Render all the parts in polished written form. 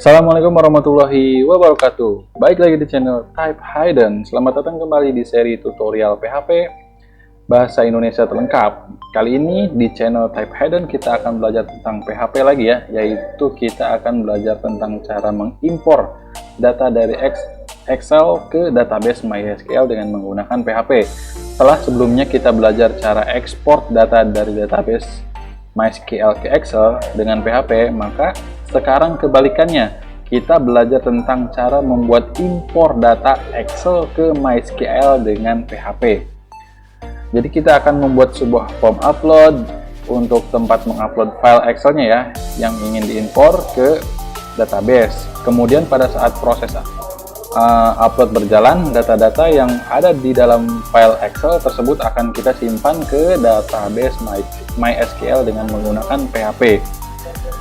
Assalamualaikum warahmatullahi wabarakatuh. Baik lagi di channel Type Hidden. Selamat datang kembali di seri tutorial PHP Bahasa Indonesia terlengkap. Kali ini di channel Type Hidden kita akan belajar tentang PHP lagi ya, yaitu kita akan belajar tentang cara mengimpor data dari Excel ke database MySQL dengan menggunakan PHP. Setelah sebelumnya kita belajar cara ekspor data dari database MySQL ke Excel dengan PHP, maka sekarang kebalikannya, kita belajar tentang cara membuat impor data Excel ke MySQL dengan PHP. Jadi kita akan membuat sebuah form upload untuk tempat mengupload file Excel-nya ya, yang ingin diimpor ke database. Kemudian pada saat proses upload berjalan, data-data yang ada di dalam file Excel tersebut akan kita simpan ke database MySQL dengan menggunakan PHP.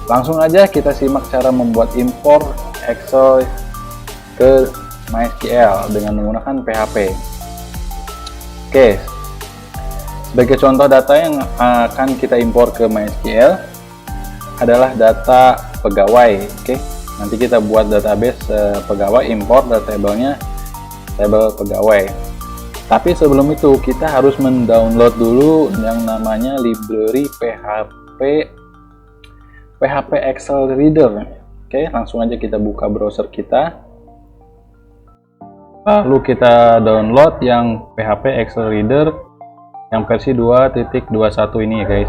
Langsung aja kita simak cara membuat impor Excel ke MySQL dengan menggunakan PHP. Oke, sebagai contoh data yang akan kita impor ke MySQL adalah data pegawai. Oke, nanti kita buat database pegawai, impor tabelnya tabel pegawai. Tapi sebelum itu kita harus mendownload dulu yang namanya library PHP Excel Reader. Oke, langsung aja kita buka browser kita, lalu kita download yang PHP Excel Reader yang versi 2.21 ini ya guys.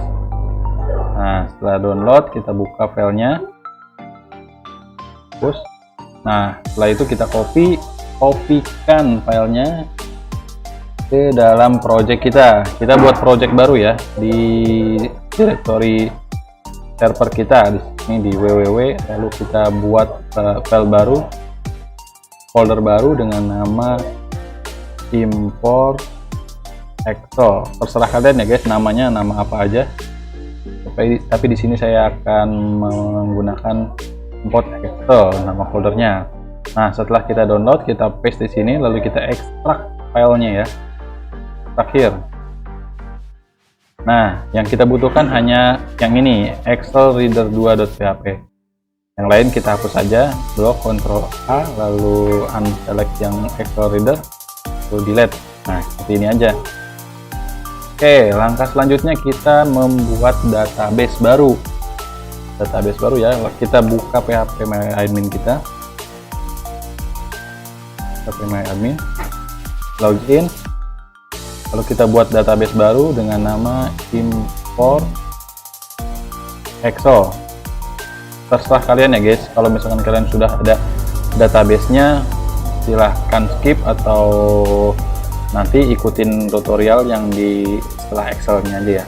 Nah, setelah download kita buka filenya, terus nah setelah itu kita kopikan filenya ke dalam project kita. Kita buat project baru ya di directory server kita di sini di www, lalu kita buat file baru, folder baru dengan nama import Excel. Terserah kalian ya guys, namanya nama apa aja. Tapi di sini saya akan menggunakan import Excel nama foldernya. Nah, setelah kita download, kita paste di sini, lalu kita ekstrak filenya ya. Terakhir. Nah, yang kita butuhkan hanya yang ini, Excel Reader 2.php. Yang lain kita hapus saja, blok Ctrl A, lalu unselect yang Excel Reader, lalu delete. Nah, seperti ini aja. Oke, langkah selanjutnya kita membuat database baru. Database baru ya, kita buka PHP MyAdmin kita. PHP MyAdmin, login. Lalu kita buat database baru dengan nama import Excel. Terserah kalian ya guys, kalau misalkan kalian sudah ada databasenya silahkan skip atau nanti ikutin tutorial yang di setelah Excelnya aja ya,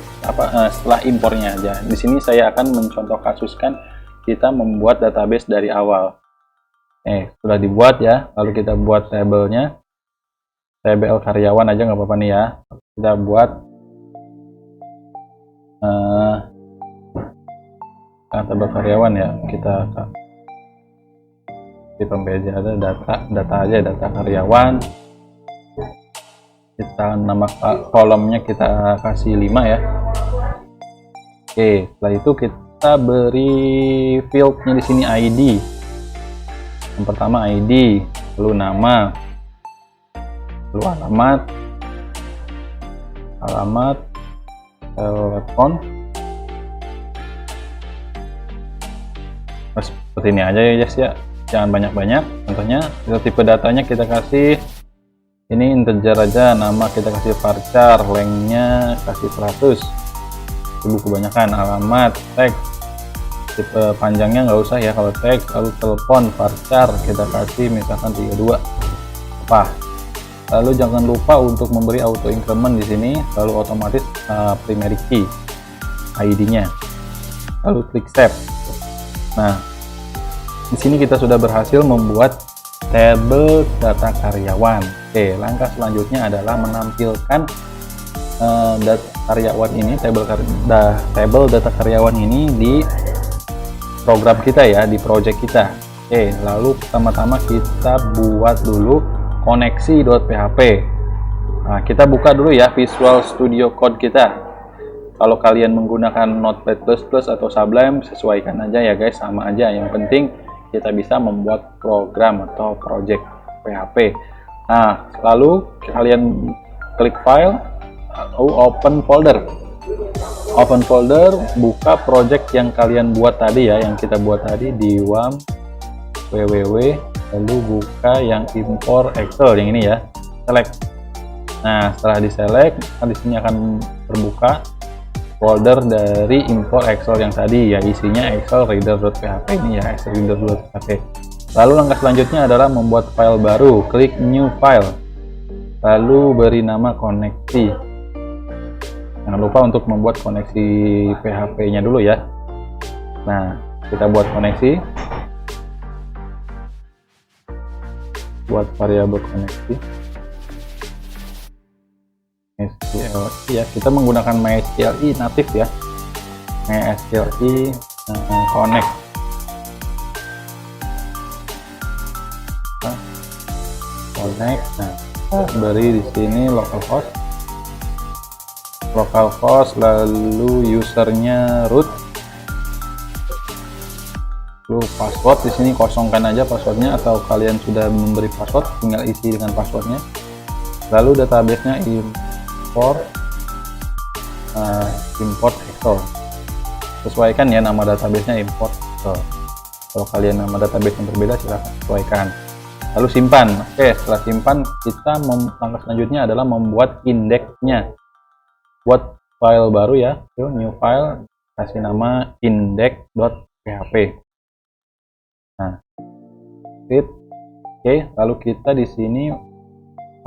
setelah impornya aja. Di sini saya akan mencontoh kasuskan kita membuat database dari awal. Sudah dibuat ya, lalu kita buat tabelnya. TBL karyawan aja nggak apa-apa nih ya. Kita buat tabel karyawan ya. Kita di pembeda ada data aja, data karyawan. Kita nama kolomnya kita kasih 5 ya. Oke, setelah itu kita beri fieldnya di sini ID. Yang pertama ID, lalu nama, lalu alamat, telepon. Nah, seperti ini aja ya guys ya, jangan banyak-banyak. Contohnya tipe datanya kita kasih ini integer aja, nama kita kasih varchar, lengthnya kasih 100. Itu kebanyakan. Alamat, teks, tipe panjangnya nggak usah ya kalau teks. Lalu telepon, varchar kita kasih misalkan 32. Apa? Lalu jangan lupa untuk memberi auto increment di sini, lalu otomatis primary key ID-nya. Lalu klik save. Nah, di sini kita sudah berhasil membuat tabel data karyawan. Oke, langkah selanjutnya adalah menampilkan data karyawan ini, tabel data karyawan ini di program kita ya, di project kita. Oke, lalu pertama-tama kita buat dulu koneksi.php. Nah, kita buka dulu ya Visual Studio Code kita. Kalau kalian menggunakan Notepad++ atau Sublime, sesuaikan aja ya guys, sama aja. Yang penting kita bisa membuat program atau project PHP. Nah, lalu kalian klik file, open folder. Open folder, buka project yang kalian buat tadi ya, yang kita buat tadi di WAM www, lalu buka yang import Excel yang ini ya, select. Nah, setelah diselect, di sini akan terbuka folder dari import Excel yang tadi ya, isinya Excel reader.php ini ya, Excel reader.php. Lalu langkah selanjutnya adalah membuat file baru, klik new file, lalu beri nama koneksi. Jangan lupa untuk membuat koneksi PHP-nya dulu ya. Nah, kita buat koneksi, buat variabel koneksi. MySQLi ya, kita menggunakan MySQLi natif ya, MySQLi connect. Connect. Nah, beri di sini localhost, lalu usernya root, lalu password di sini kosongkan aja passwordnya, atau kalian sudah memberi password tinggal isi dengan passwordnya. Lalu database-nya import Excel, sesuaikan ya nama database-nya import Excel. Kalau kalian nama database yang berbeda silahkan sesuaikan, lalu simpan. Oke, setelah simpan, langkah selanjutnya adalah membuat index-nya. Buat file baru ya, new file, kasih nama index.php. Nah, oke, lalu kita di sini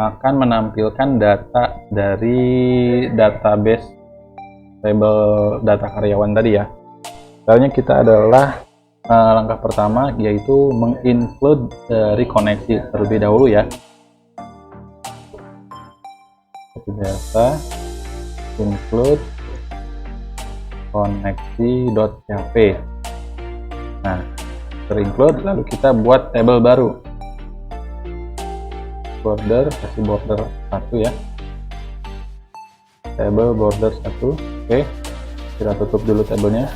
akan menampilkan data dari database tabel data karyawan tadi ya. Caranya kita adalah langkah pertama yaitu menginclude dari koneksi terlebih dahulu ya. Data include koneksi.php. Nah, terinclude, lalu kita buat tabel baru. Border, kasih border 1 ya, table border 1. Oke, kita tutup dulu tabelnya,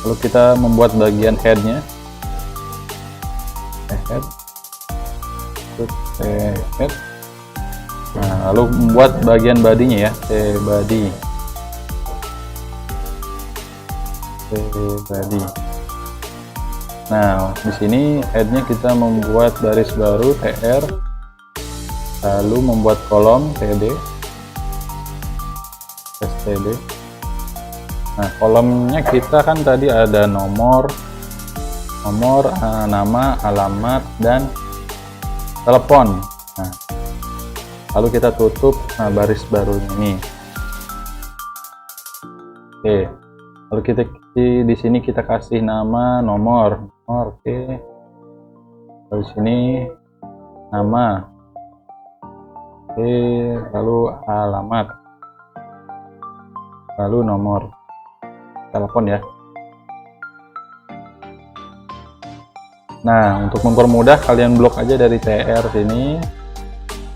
lalu kita membuat bagian headnya, head. Nah, lalu membuat bagian bodinya ya, body. Nah, di sini headnya kita membuat baris baru tr, lalu membuat kolom td, std. Nah, kolomnya kita kan tadi ada nomor, nama, alamat, dan telepon. Nah, lalu kita tutup baris baru ini. Oke, lalu kita di sini kita kasih nama nomor. Oke, lalu sini nama. Oke, lalu alamat, lalu nomor telepon ya. Nah, untuk mempermudah kalian blok aja dari tr sini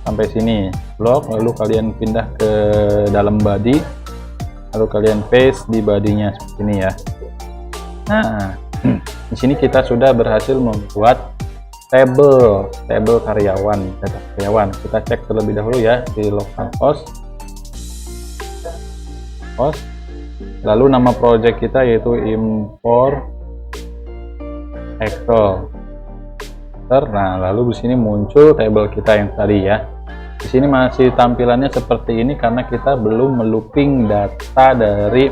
sampai sini, blok, lalu kalian pindah ke dalam body, lalu kalian paste di bodinya seperti ini ya. Nah, di sini kita sudah berhasil membuat tabel karyawan, data karyawan. Kita cek terlebih dahulu ya di localhost, lalu nama project kita yaitu import Excel. Nah, lalu di sini muncul tabel kita yang tadi ya. Di sini masih tampilannya seperti ini karena kita belum melooping data dari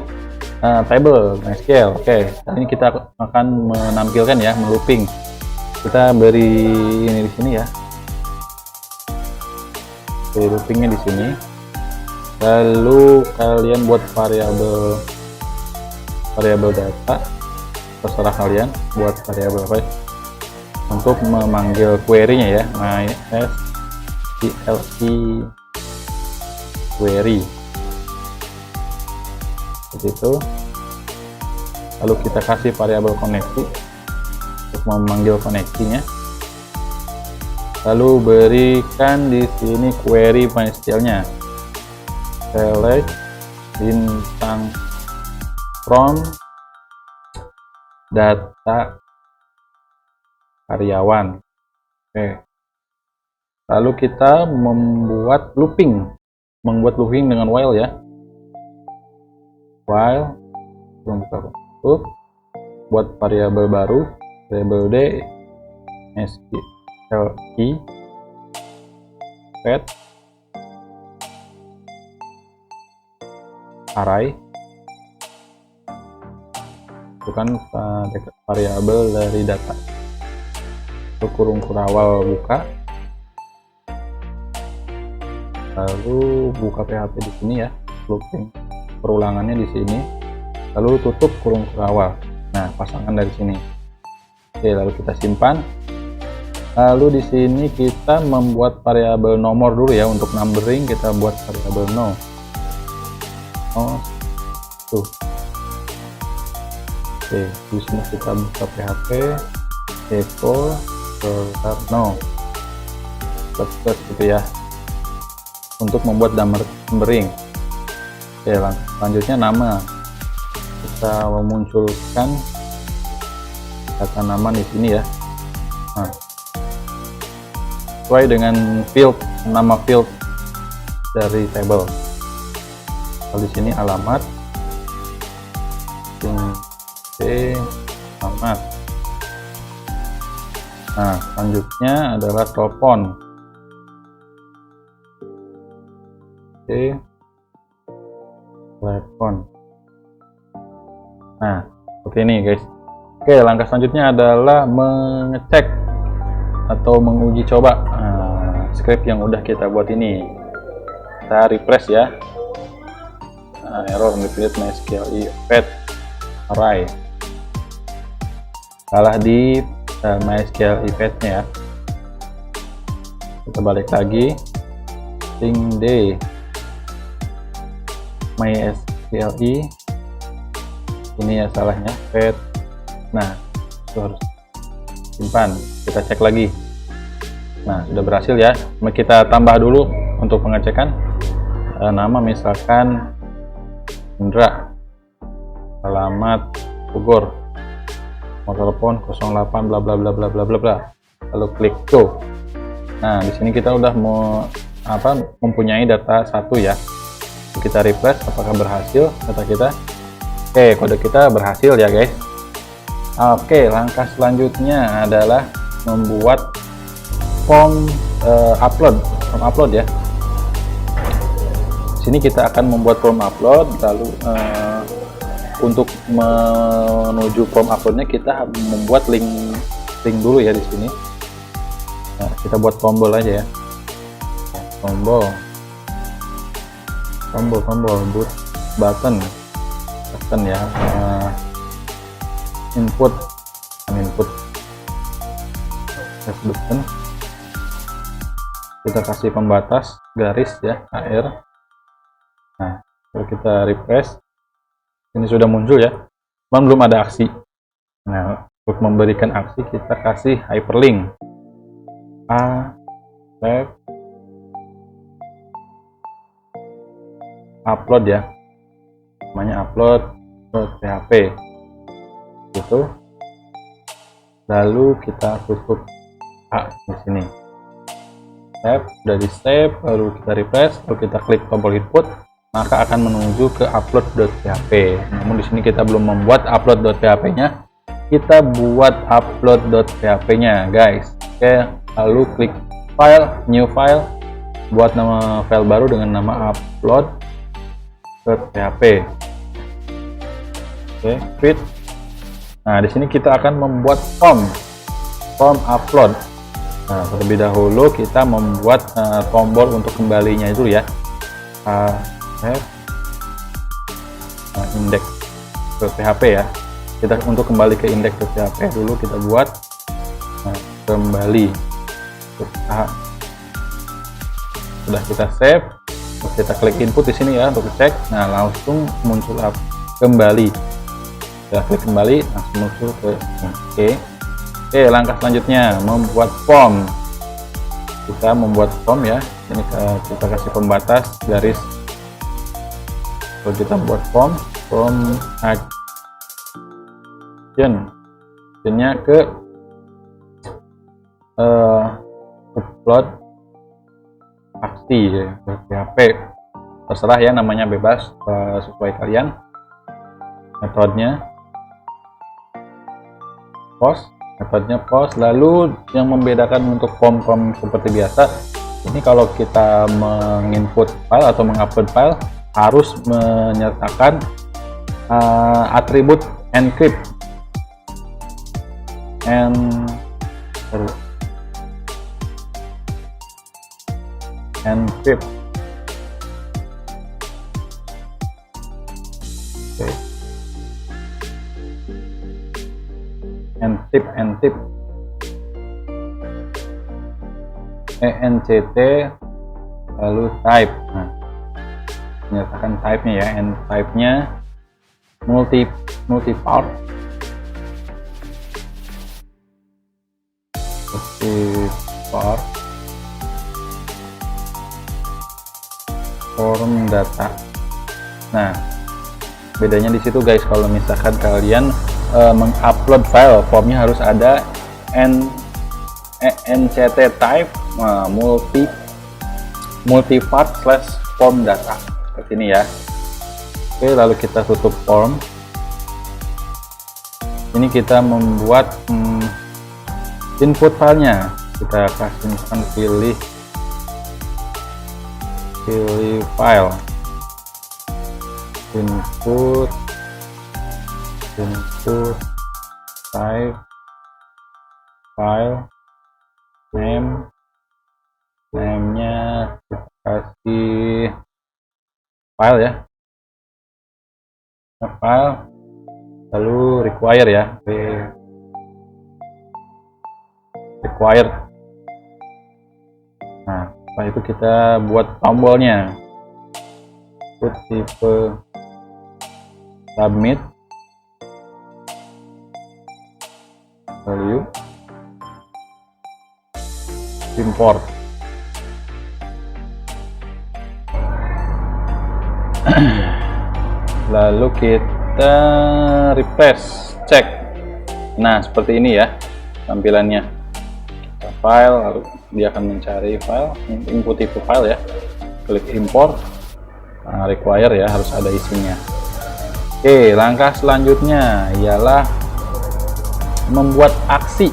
table MySQL. Oke, ini kita akan menampilkan ya, melooping. Kita beri ini di sini ya. Oke, loopingnya di sini. Lalu kalian buat variabel data, terserah kalian buat variabel apa untuk memanggil query-nya ya, MySQL query seperti itu. Lalu kita kasih variabel koneksi untuk memanggil koneksinya, lalu berikan di sini query MySQL-nya, select bintang from data karyawan. Oke. Lalu kita membuat looping dengan while ya. While loop buat variabel baru, variabel d SQLi pet array, itu kan variabel dari data. Itu kurung kurawal buka, lalu buka PHP di sini ya, looping perulangannya di sini, lalu tutup kurung kurawal. Nah, pasangan dari sini. Oke, lalu kita simpan. Lalu di sini kita membuat variabel nomor dulu ya. Untuk numbering kita buat variabel no. Tuh. Oke, di sini kita buka PHP echo no plus gitu ya, untuk membuat numbering. Oke, selanjutnya nama. Kita memunculkan data nama di sini ya. Nah, sesuai dengan nama field dari table. Kalau di sini alamat, alamat. Nah, selanjutnya adalah telepon. Telepon. Nah, seperti ini guys. Oke, langkah selanjutnya adalah mengecek atau menguji coba script yang udah kita buat ini. Kita refresh ya. Error repeat MySQL pet array. Salah di MySQL pet-nya ya. Kita balik lagi. Thing d MySQL ini ya salahnya pet. Nah, itu harus simpan. Kita cek lagi. Nah, sudah berhasil ya. Kita tambah dulu untuk pengecekan nama, misalkan Indra, alamat Bogor, nomor telepon 08 bla bla bla bla bla bla bla. Lalu klik go. Nah, di sini kita udah mempunyai data satu ya. Kita refresh apakah berhasil data kita. Oke, kode kita berhasil ya guys. Oke, langkah selanjutnya adalah membuat form upload ya. Sini kita akan membuat form upload, lalu untuk menuju form uploadnya kita membuat link dulu ya di sini. Nah, kita buat tombol aja ya. Tombol button ya, input button. Kita kasih pembatas garis ya, AR. Nah, kalau kita refresh, ini sudah muncul ya, belum ada aksi. Nah, untuk memberikan aksi kita kasih hyperlink upload ya, namanya upload.php gitu. Lalu kita tutup di sini. Dari save, lalu kita refresh, lalu kita klik tombol input, maka akan menuju ke upload.php. Namun di sini kita belum membuat upload.php-nya. Kita buat upload.php-nya, guys. Oke, lalu klik file, new file, buat nama file baru dengan nama upload.php. Oke, create. Nah, di sini kita akan membuat form upload. Nah, terlebih dahulu kita membuat tombol untuk kembalinya itu ya. Index ke PHP ya. Kita untuk kembali ke index ke PHP dulu kita buat kembali. Sudah kita save, terus kita klik input di sini ya untuk cek. Nah, langsung muncul kembali. Kita klik kembali, langsung muncul ke Oke, langkah selanjutnya membuat form. Kita membuat form ya. Ini kita kasih pembatas garis. Kalau kita buat form action optionnya ke upload aksi ya, ke PHP. Terserah ya, namanya bebas, sesuai kalian. Metodenya post, metodenya post. Lalu yang membedakan untuk form seperti biasa, ini kalau kita menginput file atau mengupload file harus menyertakan atribut encrypt encrypt. Okay. encrypt ENCT lalu type. Nah, menyertakan type-nya ya, and type-nya multi-part form data. Nah, bedanya di situ guys, kalau misalkan kalian mengupload file, formnya harus ada ENCT type multi-part / form data seperti ini ya. Oke, lalu kita tutup form. Ini kita membuat input filenya. Kita kasih misalkan pilih file, input type file, name-nya kita kasih file ya, file, lalu require ya, required. Nah, setelah itu kita buat tombolnya, tipe submit, value, import. Lalu kita refresh, cek. Nah, seperti ini ya tampilannya. Kita file, lalu dia akan mencari file, input tipe file ya, klik import. Nah, require ya, harus ada isinya. Oke, langkah selanjutnya ialah membuat aksi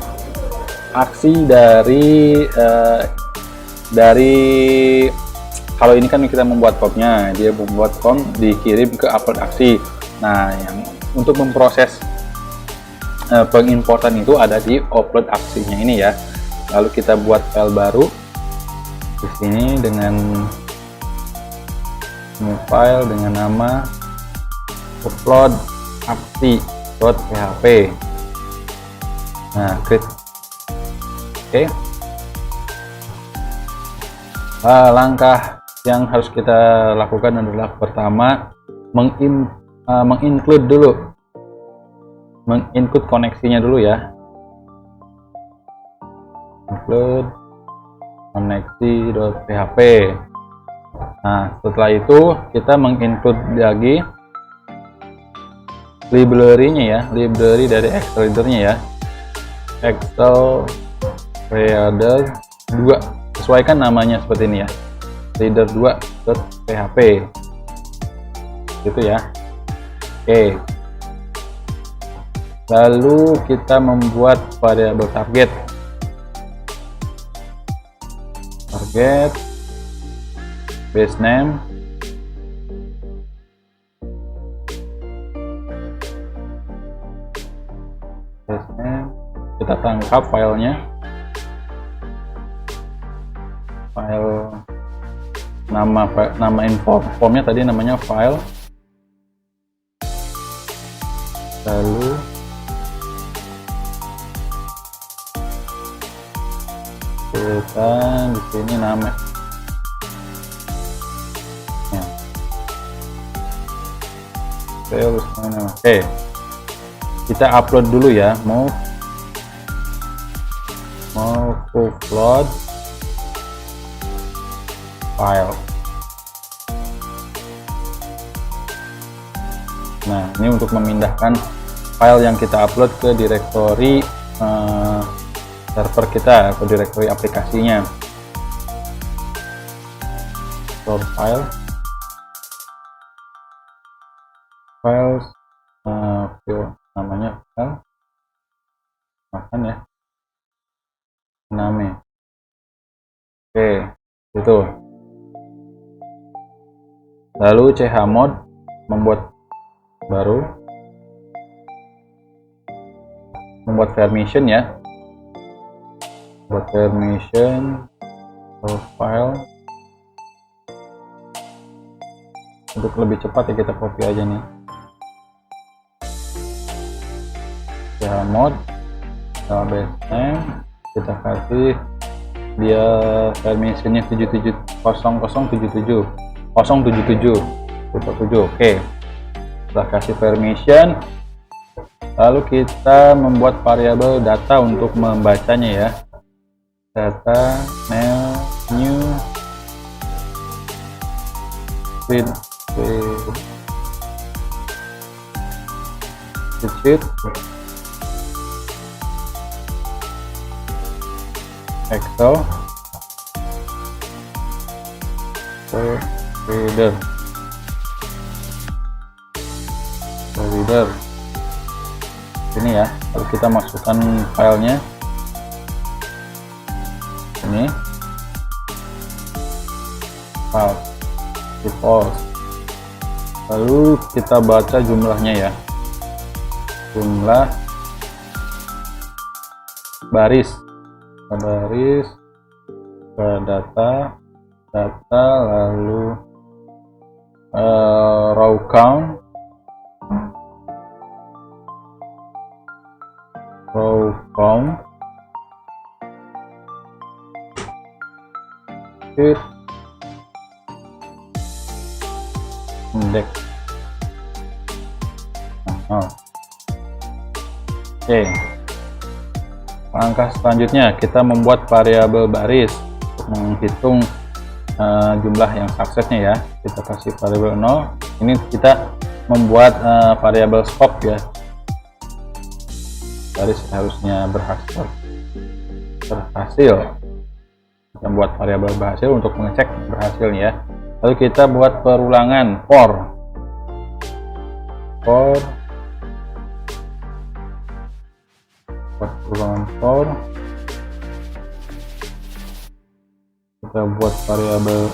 dari kalau ini kan kita membuat formnya, dia membuat form dikirim ke upload aksi. Nah, yang untuk memproses pengimportan itu ada di upload aksinya ini ya. Lalu kita buat file baru di sini dengan new file dengan nama upload aksi.php. Nah, klik oke. Langkah yang harus kita lakukan adalah pertama menginclude koneksinya dulu ya, include koneksi.php. Nah, setelah itu kita menginclude lagi library-nya ya, library dari Excel reader-nya ya, Excel Reader 2, sesuaikan namanya seperti ini ya, reader2.php gitu ya. Oke, lalu kita membuat variabel target base name, kita tangkap filenya, file nama info formnya tadi namanya file, lalu kita di sini nama ya. Oke, kita upload dulu ya, mau upload file. Nah, ini untuk memindahkan file yang kita upload ke direktori server kita atau direktori aplikasinya. Store file, namanya file makan ya, namanya. Oke, itu. Lalu chmod membuat permission ya, buat permission profile. Untuk lebih cepat ya kita copy aja nih, chmod database name, kita kasih dia permissionnya 7700077 Oke, kita kasih permission. Lalu kita membuat variabel data untuk membacanya ya, data new sheet Excel reader ini ya. Lalu kita masukkan filenya ini, file default. Lalu kita baca jumlahnya ya, jumlah baris ke data, lalu row count, sheet index. Oke, langkah selanjutnya kita membuat variabel baris untuk menghitung jumlah yang suksesnya ya. Kita kasih variabel 0. Ini kita membuat variabel scope ya, baris harusnya berhasil. Kita buat variabel berhasil untuk mengecek berhasilnya ya. Lalu kita buat perulangan for kita buat variabel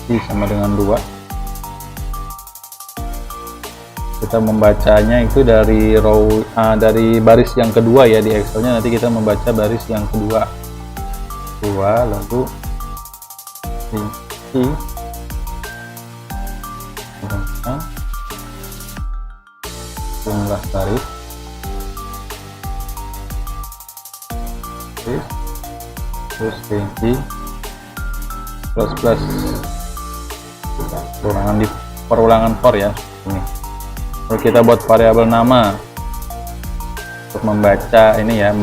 i sama dengan 2. Kita membacanya itu dari dari baris yang kedua ya, di Excelnya nanti kita membaca baris yang kedua, lalu jumlah baris terus plus perulangan for ya ini. Lalu kita buat variabel nama untuk membaca ini ya,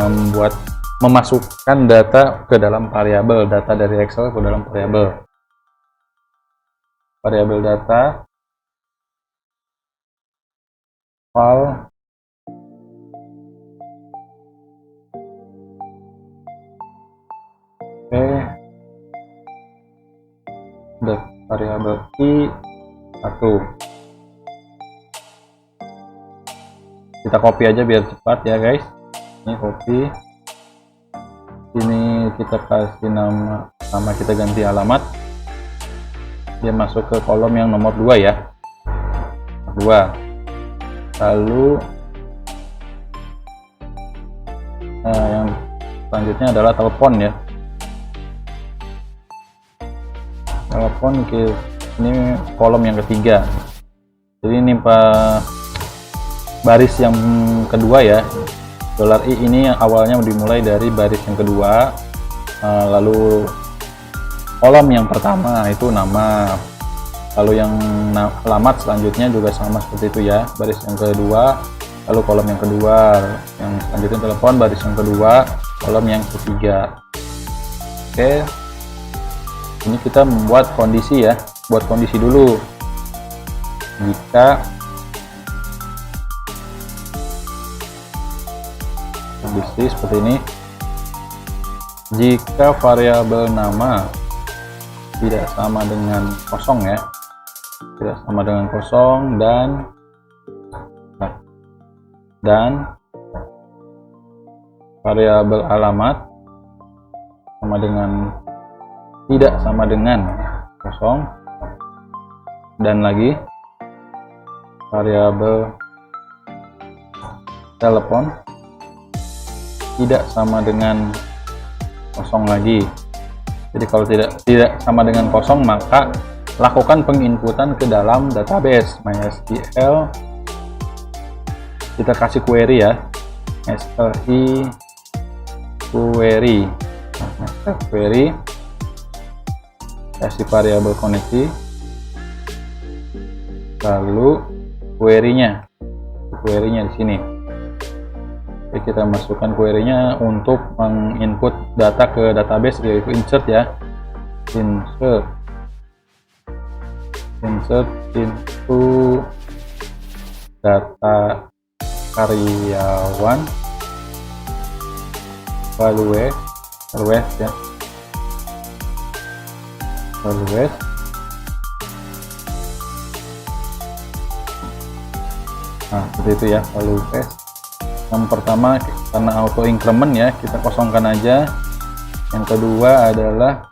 memasukkan data ke dalam variabel, data dari Excel ke dalam variabel data file variabel i1. Kita copy aja biar cepat ya guys. Ini copy, ini kita kasih nama kita ganti alamat, dia masuk ke kolom yang nomor 2 ya, 2. Lalu yang selanjutnya adalah telepon ya, telepon ini kolom yang ketiga. Jadi ini baris yang kedua ya, $i ini yang awalnya dimulai dari baris yang kedua, lalu kolom yang pertama itu nama, lalu yang alamat selanjutnya juga sama seperti itu ya, baris yang kedua, lalu kolom yang kedua, yang selanjutnya telepon, baris yang kedua, kolom yang ketiga. Oke, ini kita membuat kondisi ya, buat kondisi dulu. Jika ABC seperti ini. Jika variabel nama tidak sama dengan kosong ya, tidak sama dengan kosong, dan variabel alamat sama dengan tidak sama dengan kosong, dan lagi variabel telepon tidak sama dengan kosong lagi. Jadi kalau tidak sama dengan kosong, maka lakukan penginputan ke dalam database MySQL. Kita kasih query ya, SQL query. Nah, query, kasih variabel koneksi, lalu query-nya di sini. Oke, kita masukkan query-nya untuk menginput data ke database, yaitu insert ya, insert into data karyawan values ya, values. Nah, seperti itu ya, values. Yang pertama karena auto increment ya, kita kosongkan aja. Yang kedua adalah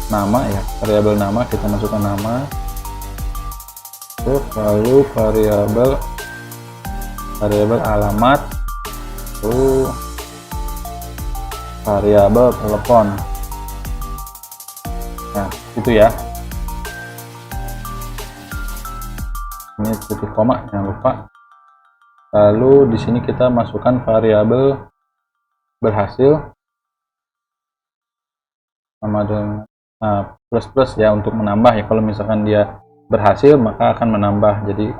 nama ya, variabel nama, kita masukkan nama. Terus lalu variabel alamat, lalu variabel telepon. Nah, itu ya. Ini titik koma, jangan lupa. Lalu di sini kita masukkan variabel berhasil sama dengan plus ya untuk menambah ya. Kalau misalkan dia berhasil, maka akan menambah. Jadi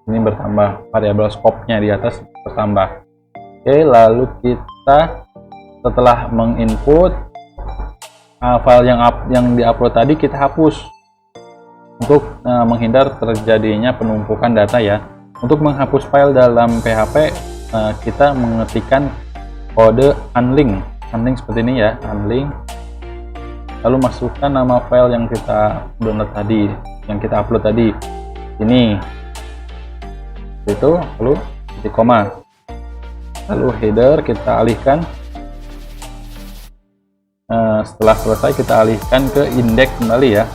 ini bertambah, variabel scope-nya di atas bertambah. Oke, lalu kita setelah menginput file yang diupload tadi, kita hapus untuk menghindar terjadinya penumpukan data ya. Untuk menghapus file dalam PHP, kita mengetikkan kode unlink seperti ini ya, unlink. Lalu masukkan nama file yang kita download tadi, yang kita upload tadi, ini itu, lalu titik koma, lalu header kita alihkan. Setelah selesai, kita alihkan ke index kembali ya,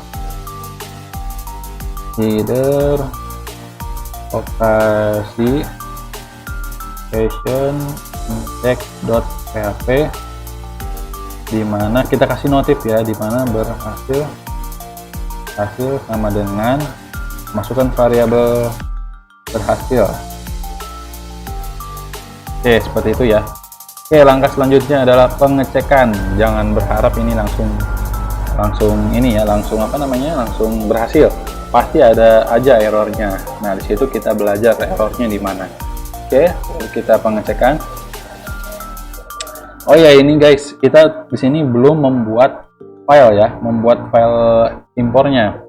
header lokasi session index.php, di mana kita kasih notif ya, di mana berhasil sama dengan masukkan variabel berhasil. Oke, seperti itu ya. Oke, langkah selanjutnya adalah pengecekan. Jangan berharap ini langsung ini ya, langsung berhasil. Pasti ada aja errornya. Nah, di situ kita belajar errornya di mana. Oke, kita pengecekan. Oh ya, ini guys, kita di sini belum membuat file ya, membuat file impornya.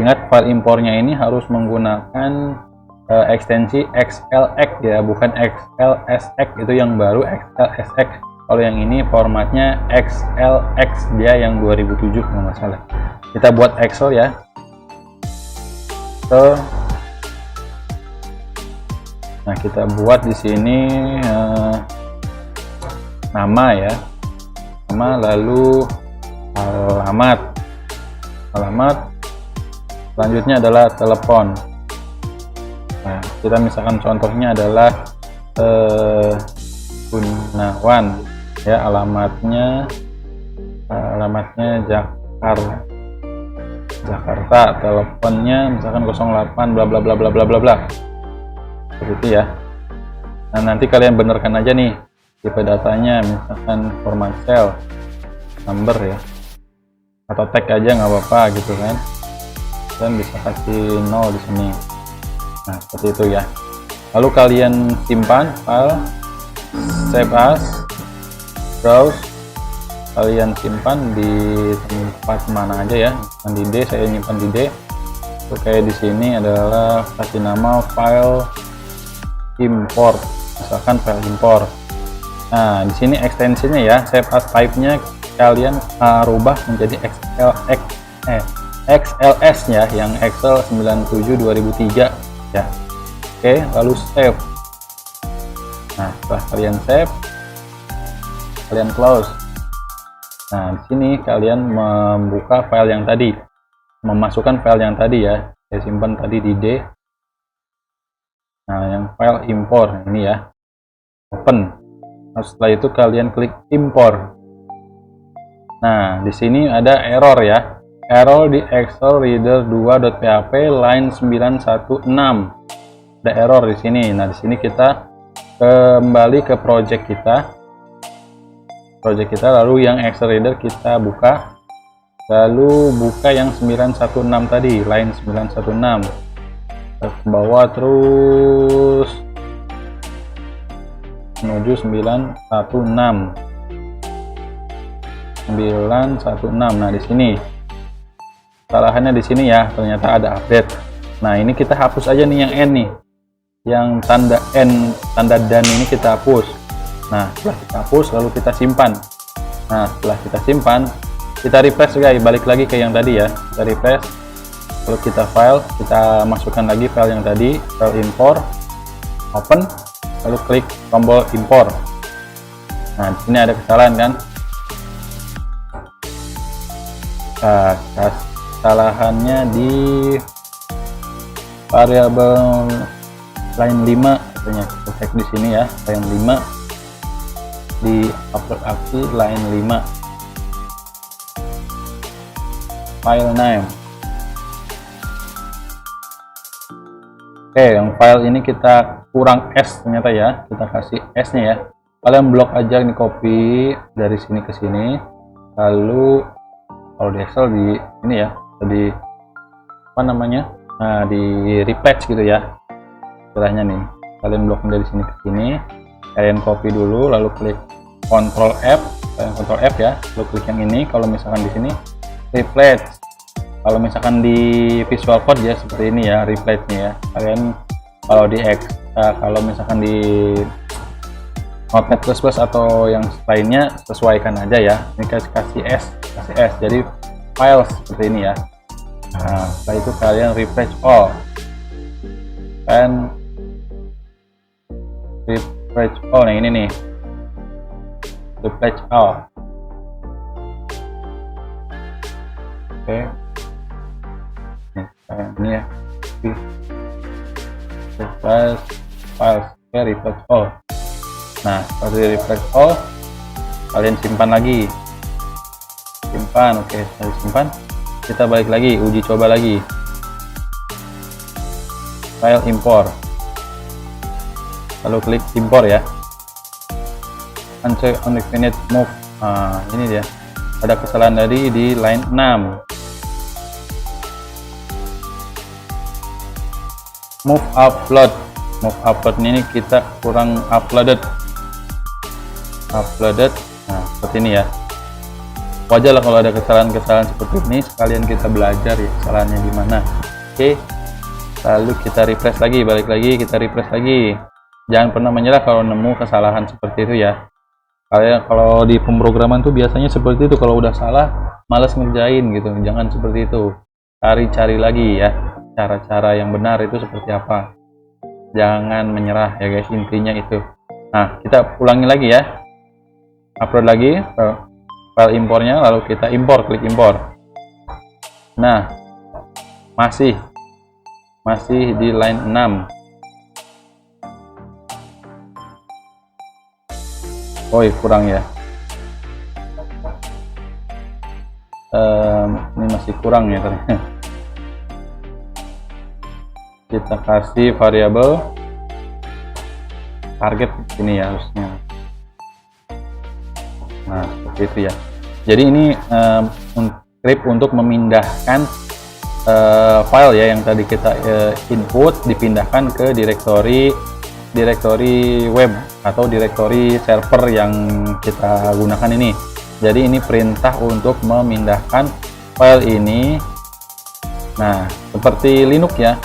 Ingat, file impornya ini harus menggunakan ekstensi XLX ya, bukan XLSX, itu yang baru XLSX. Kalau yang ini formatnya XLX, dia yang 2007 kalau nggak salah. Kita buat Excel ya. Nah, kita buat di sini nama ya, nama, lalu alamat. Selanjutnya adalah telepon. Nah, kita misalkan contohnya adalah Gunawan ya, alamatnya Jakarta, teleponnya misalkan 08 bla bla bla bla bla bla bla, seperti itu ya. Nah, nanti kalian benarkan aja nih tipe datanya, misalkan format cell number ya, atau tag aja nggak apa-apa gitu kan, dan bisa kasih 0 di sini. Nah, seperti itu ya. Lalu kalian simpan file, save as, browse, kalian simpan di tempat mana aja ya, di D, saya nyimpan di D. Oke, di sini adalah kasih nama file import, misalkan file import. Nah, di sini ekstensinya ya, save as type-nya kalian rubah menjadi XLS ya, yang Excel 97 2003 ya. Oke, lalu save. Nah, setelah kalian save, kalian close. Nah, di sini kalian membuka file yang tadi, memasukkan file yang tadi ya, saya simpan tadi di D. Nah, yang file import ini ya, open. Nah, setelah itu kalian klik import. Nah, di sini ada error ya, error di Excel Reader 2.php line 916. Ada error di sini. Nah, di sini kita kembali ke project kita. Lalu yang Excel Reader kita buka, lalu buka yang 916 tadi, line 916 ke bawah terus menuju 916. Nah, di sini kesalahannya di sini ya, ternyata ada update. Nah, ini kita hapus aja nih yang N nih, yang tanda N, tanda dan ini kita hapus. Nah, setelah kita hapus lalu kita simpan. Nah, setelah kita simpan, kita refresh guys, balik lagi ke yang tadi ya, kita refresh, lalu kita file, kita masukkan lagi file yang tadi, file import, open, lalu klik tombol import. Nah, di sini ada kesalahan kan? Nah, kesalahannya di variabel line 5 katanya. Kita cek di sini ya, line 5 di upload aksi line 5 file name. Oke, yang file ini kita kurang S ternyata ya, kita kasih S nya ya. Kalian blok aja nih, copy dari sini ke sini, lalu kalau di Excel di ini ya, di apa namanya, nah di replace gitu ya istilahnya nih. Kalian blok dari sini ke sini, kalian copy dulu, lalu klik Ctrl F, Ctrl F ya, lalu klik yang ini. Kalau misalkan di sini replace, kalau misalkan di Visual Code ya seperti ini ya, replace nya ya. Kalian kalau di kalau misalkan di Notepad++ atau yang lainnya sesuaikan aja ya. Ini kasih S, jadi file seperti ini ya. Nah, setelah itu kalian refresh all, dan refresh all. Nah, ini nih, refresh all. Oke, ini ya, refresh files, refresh all. Nah, setelah refresh all, kalian simpan lagi, simpan. Oke, setelah simpan, kita balik lagi, uji coba lagi, file import, lalu klik import ya, uncheck undefined move. Nah, ini dia, ada kesalahan tadi di line 6. Move upload ini kita kurang uploaded. Nah, seperti ini ya, wajar lah kalau ada kesalahan-kesalahan seperti ini. Sekalian kita belajar ya kesalahannya di mana. Oke, lalu kita refresh lagi, balik lagi, kita refresh lagi. Jangan pernah menyerah kalau nemu kesalahan seperti itu ya. Kalian kalau di pemrograman tuh biasanya seperti itu, kalau udah salah males ngerjain gitu. Jangan seperti itu, cari lagi ya cara-cara yang benar itu seperti apa. Jangan menyerah ya guys, intinya itu. Nah, kita ulangi lagi ya, upload lagi file importnya, lalu kita import, klik import. Nah, masih di line 6. Oh, kurang ya, ini masih kurang ya ternyata. Kita kasih variabel target ini ya harusnya. Nah, seperti itu ya. Jadi ini script untuk memindahkan file ya yang tadi kita input, dipindahkan ke direktori web atau direktori server yang kita gunakan ini. Jadi ini perintah untuk memindahkan file ini. Nah, seperti Linux ya.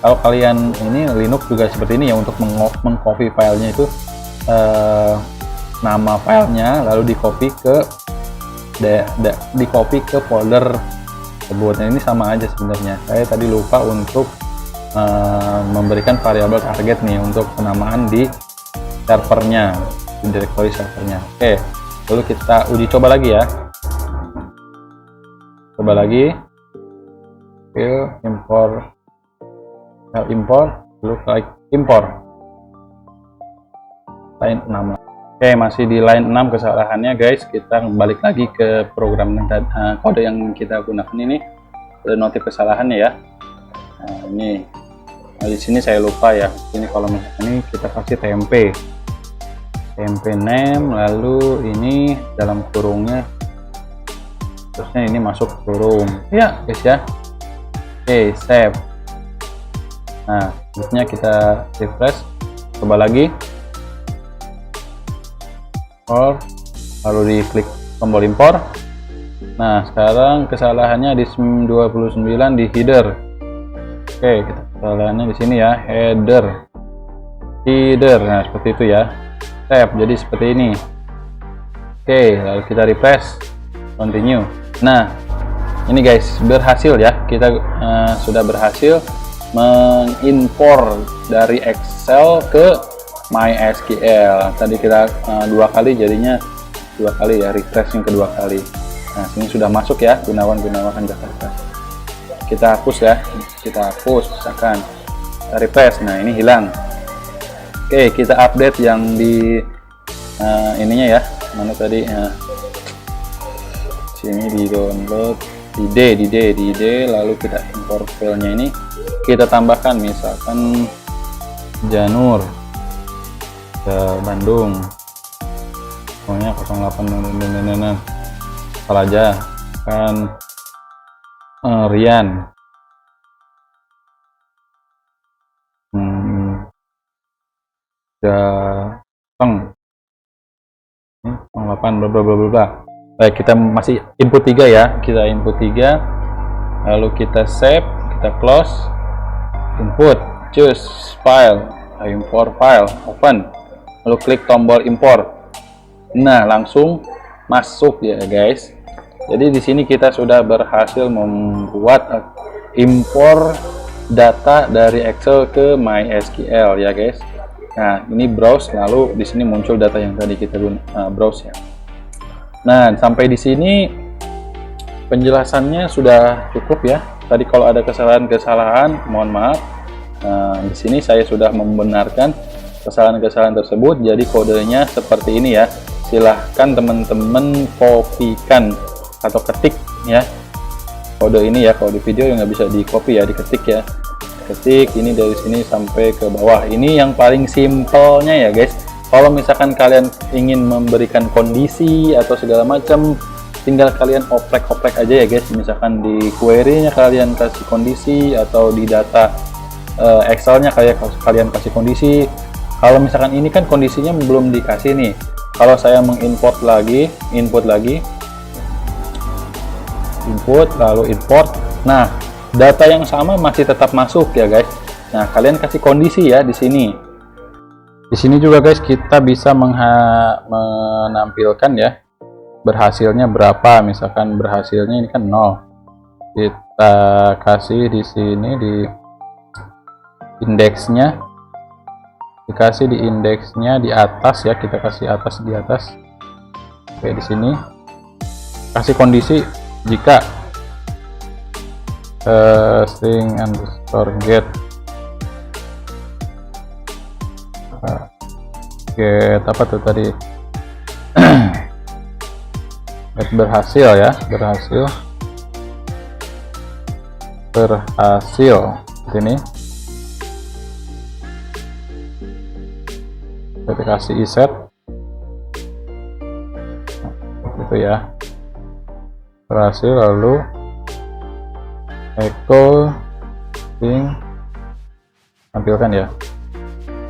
Kalau kalian ini Linux juga seperti ini ya, untuk mengcopy filenya itu nama filenya, lalu di copy ke folder tersebut. Nah, ini sama aja sebenarnya. Saya tadi lupa untuk memberikan variabel target nih untuk penamaan di servernya, di directory servernya. Oke, lalu kita uji coba lagi ya. Coba lagi, import, lalu klik import line 6. Oke, masih di line 6 kesalahannya guys. Kita balik lagi ke program kode yang kita gunakan ini. Ada notif kesalahannya ya. Nah, ini di sini saya lupa ya. Ini kalau misalkan ini kita kasih temp name, lalu ini dalam kurungnya, terusnya ini masuk kurung ya guys ya. Oke, save. Nah, terusnya kita refresh, coba lagi, lalu diklik tombol impor. Nah, sekarang kesalahannya di 29 di header. Oke, kesalahannya di sini ya, header. Nah, seperti itu ya. Save, jadi seperti ini. Oke, lalu kita refresh, continue. Nah, ini guys, berhasil ya. Kita sudah berhasil mengimpor dari Excel ke MySQL. Tadi kita 2 kali, jadinya 2 kali ya, refresh yang kedua kali. Nah, sini sudah masuk ya, Gunawan Jakarta. Kita hapus ya, misalkan kita refresh. Nah, ini hilang. Oke, kita update yang di ininya ya, mana tadi sini di download di D, lalu kita import filenya ini, kita tambahkan misalkan Janur ke Bandung, pokoknya 08 salah aja kan, Rian Jateng 08 bla bla bla bla. Baik, kita masih input 3 ya, kita input 3, lalu kita save, kita close, input, choose file, import file, open, lalu klik tombol import. Nah, langsung masuk ya guys. Jadi di sini kita sudah berhasil membuat impor data dari Excel ke MySQL ya guys. Nah, ini browse, lalu di sini muncul data yang tadi kita browse ya. Nah, sampai di sini penjelasannya sudah cukup ya. Tadi kalau ada kesalahan-kesalahan, mohon maaf. Di sini saya sudah membenarkan kesalahan-kesalahan tersebut. Jadi kodenya seperti ini ya. Silahkan teman-teman kopikan atau ketik ya. Kode ini ya, kalau di video yang nggak bisa di copy ya, diketik ya. Ketik ini dari sini sampai ke bawah. Ini yang paling simpelnya ya guys. Kalau misalkan kalian ingin memberikan kondisi atau segala macam, tinggal kalian oprek-oprek aja ya guys. Misalkan di query-nya kalian kasih kondisi, atau di data Excel-nya kalian kasih kondisi. Kalau misalkan ini kan kondisinya belum dikasih nih. Kalau saya mengimport lagi, input lalu import. Nah, data yang sama masih tetap masuk ya guys. Nah, kalian kasih kondisi ya di sini. Di sini juga guys, kita bisa menampilkan ya berhasilnya berapa. Misalkan berhasilnya ini kan 0. Kita kasih di sini di indeksnya. Dikasih di indeksnya di atas ya, kita kasih atas di atas. Oke, di sini kasih kondisi jika string underscore get apa tuh tadi get berhasil ya, berhasil ini kita kasih iset itu ya, berhasil, lalu echo string tampilkan ya.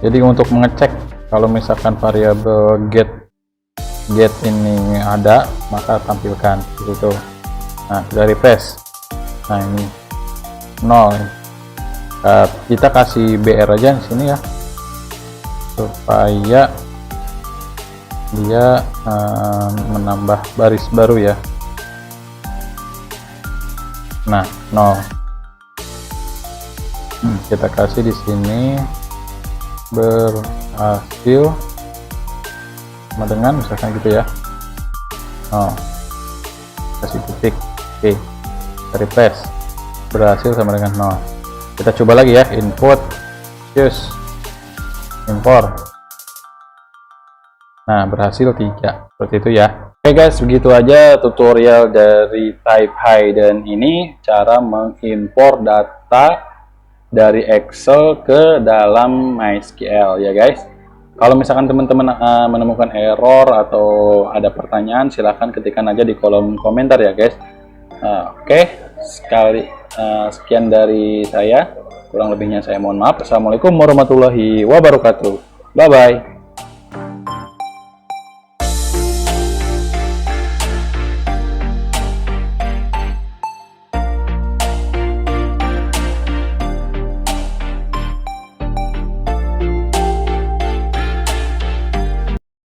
Jadi untuk mengecek kalau misalkan variabel get ini ada, maka tampilkan gitu. Nah, dari refresh. Nah, ini 0. Kita kasih BR aja di sini ya, supaya dia menambah baris baru ya. Nah, 0. Kita kasih di sini berhasil sama dengan misalkan gitu ya. Kasih titik. Oke, refresh, berhasil sama dengan 0. Kita coba lagi ya, input, use, import. Nah, berhasil 3, seperti itu ya. Oke guys, begitu aja tutorial dari Type Hidden ini, cara mengimpor data dari Excel ke dalam MySQL ya guys. Kalau misalkan teman-teman menemukan error atau ada pertanyaan, silahkan ketikkan aja di kolom komentar ya guys. Oke, sekian dari saya. Kurang lebihnya saya mohon maaf. Assalamualaikum warahmatullahi wabarakatuh. Bye bye.